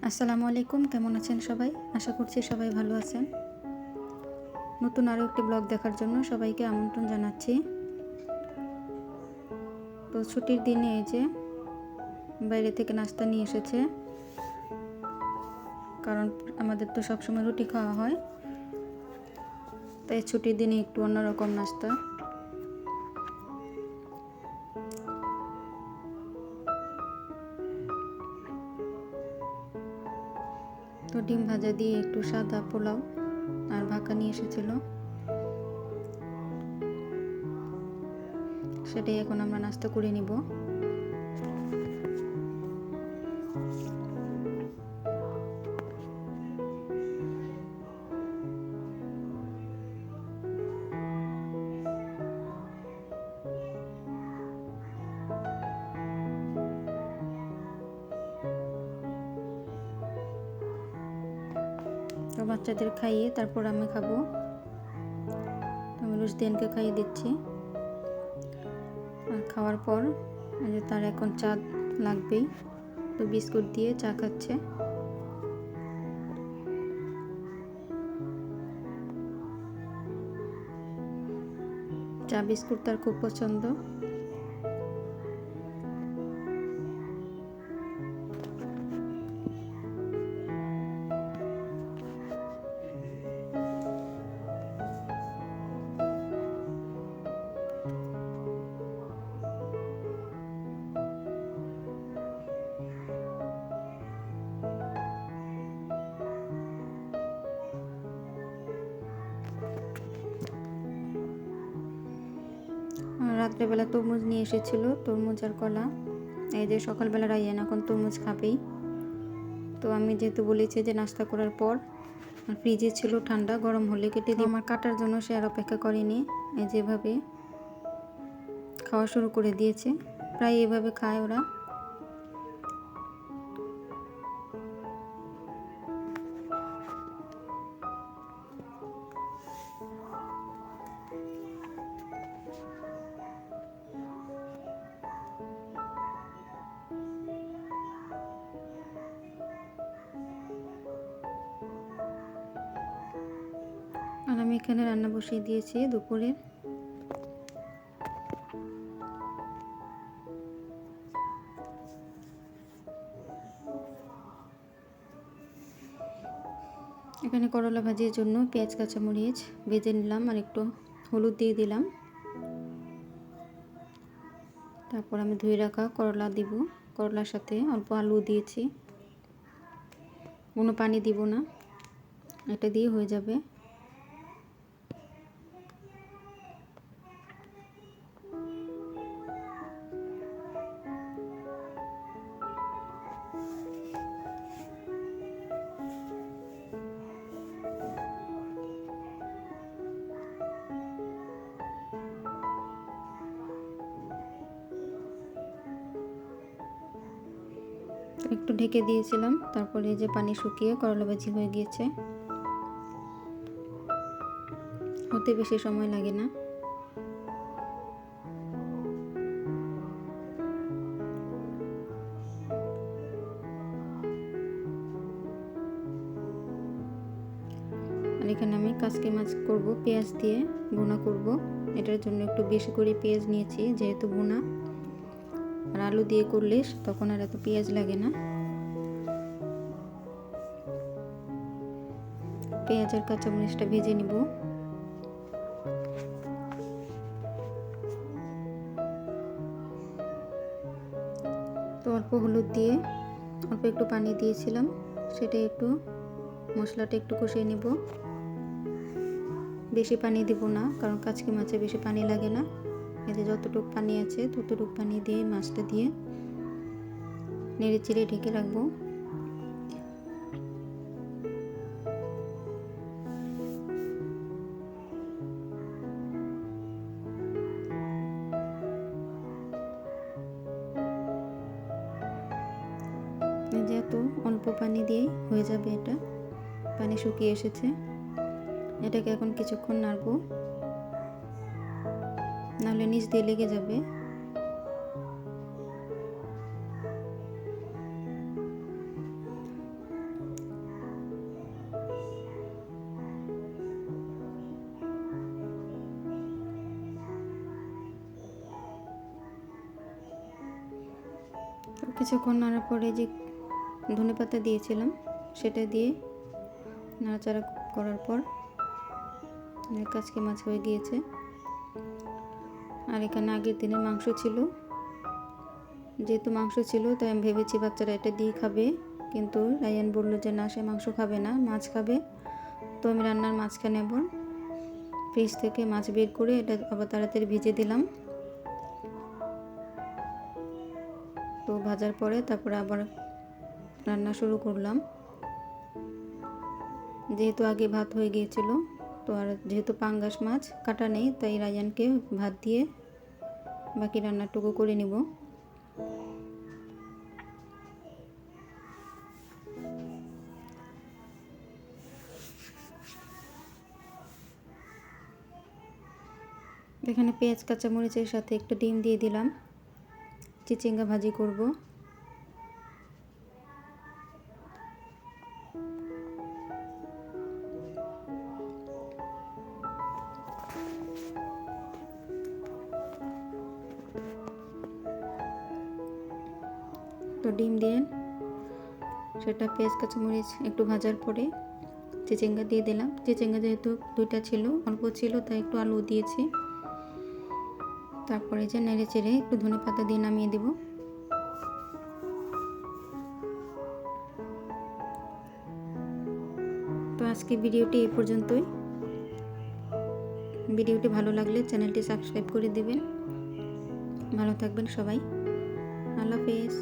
আসসালামু আলাইকুম, কেমন আছেন সবাই? আশা করছি সবাই ভালো আছেন। নতুন আরও একটি ব্লগ দেখার জন্য সবাইকে আমন্ত্রণ জানাচ্ছি। তো ছুটির দিনে এই যে বাইরে থেকে নাস্তা নিয়ে এসেছে, কারণ আমাদের তো সবসময় রুটি খাওয়া হয়, তাই ছুটির দিনে একটু অন্যরকম নাস্তা। তো ডিম ভাজা দিয়ে একটু সাদা পোলাও আর ভাকা নিয়ে এসেছিল, সেটাই এখন আমরা নাস্তা করে নিব। তো বাচ্চাদের খাইয়ে তারপর আমি খাবো। আমি রুশদিয়ানকে খাইয়ে দিচ্ছি, আর খাওয়ার পর যে তার এখন চা লাগবেই, তো বিস্কুট দিয়ে চা খাচ্ছে। চা বিস্কুট তার খুব পছন্দ। রাত্রেবেলা তরমুজ নিয়ে এসেছিল, তরমুজ আর কলা। এই যে সকালবেলা রাইয়ান এখন তরমুজ খাবেই। তো আমি যেহেতু বলেছি যে নাস্তা করার পর, আর ফ্রিজে ছিল ঠান্ডা, গরম হলে কেটে দিই। আমার কাটার জন্য সে আর অপেক্ষা করেনি, এই যেভাবে খাওয়া শুরু করে দিয়েছে। প্রায় এভাবে খায় ওরা। আর আমি এখানে রান্না বসিয়ে দিয়েছি দুপুরে। এখানে করলা ভাজির জন্য পেঁয়াজ কাঁচামরিচ ভেজে নিলাম, আর একটু হলুদ দিয়ে দিলাম। তারপর আমি ধুয়ে রাখা করলা দিব, করলার সাথে অল্প আলু দিয়েছি। কোনো পানি দিব না, এটা দিয়ে হয়ে যাবে। একটু ঢেকে দিয়েছিলাম, তারপরে যে পানি শুকিয়ে করলা ভাজি হয়ে গিয়েছে। হতে বেশি সময় লাগে না। আর এখানে আমি কাসকি মাছ করব, পেঁয়াজ দিয়ে ভুনা করব। এটার জন্য একটু বেশি করে পেঁয়াজ নিয়েছি, যেহেতু ভুনা। আর আলু দিয়ে করলে তখন আর এত পেঁয়াজ লাগে না। পেঁয়াজ আর কাঁচামরিচটা ভেজে নিব। তো অল্প হলুদ দিয়ে অল্প একটু পানি দিয়েছিলাম, সেটা একটু মশলাটা একটু কষিয়ে নেব। বেশি পানি দিব না, কারণ কাচকি মাছে বেশি পানি লাগে না। এতে যতটুকু পানি আছে ততটুকু পানি দিয়ে মাছটা দিয়ে নেড়ে চেড়ে ঢেকে রাখবো। যেহেতু অল্প পানি দিয়েই হয়ে যাবে, এটা পানি শুকিয়ে এসেছে। এটাকে এখন কিছুক্ষণ নাড়বো, নাহলে নিচ দিয়ে লেগে যাবে। কিছুক্ষণ নাড়ার পরে যে ধনেপাতা দিয়েছিলাম সেটা দিয়ে নাড়াচাড়া করার পর কাচকি মাছ হয়ে গিয়েছে। আর এখানে আগের দিনের মাংস ছিল, যেহেতু মাংস ছিল তাই আমি ভেবেছি বাচ্চারা এটা দিয়ে খাবে, কিন্তু রায়ান বললো যে না, সে মাংস খাবে না, মাছ খাবে। তো আমি রান্নার মাঝখানে আবার ফ্রিজ থেকে মাছ বের করে এটা আবার তাড়াতাড়ি ভেজে দিলাম। তো ভাজার পরে তারপরে আবার রান্না শুরু করলাম। যেহেতু আগে ভাত হয়ে গিয়েছিল, তো আর যেহেতু পাঙ্গাস মাছ কাটা নেই, তাই রায়ানকে ভাত দিয়ে বাকি রান্নাটুকু করে নিব। এখানে পেঁয়াজ কাঁচামরিচের সাথে একটু ডিম দিয়ে দিলাম, চিচিঙ্গা ভাজি করব। তো ডিম দিয়ে সেটা পেঁয়াজ কাঁচামরিচ একটু ভাজার পরে চিচিঙ্গা দিয়ে দিলাম। চিচিঙ্গা যেহেতু দুইটা ছিল, অল্প ছিল, তাই একটু আলু দিয়েছি। তারপরে যে নেড়ে চেড়ে একটু ধনেপাতা দিয়ে নামিয়ে দেব। তো আজকে ভিডিওটি এই পর্যন্তই। ভিডিওটি ভালো লাগলে চ্যানেলটি সাবস্ক্রাইব করে দেবেন। ভালো থাকবেন সবাই। আল্লাহ হাফেজ।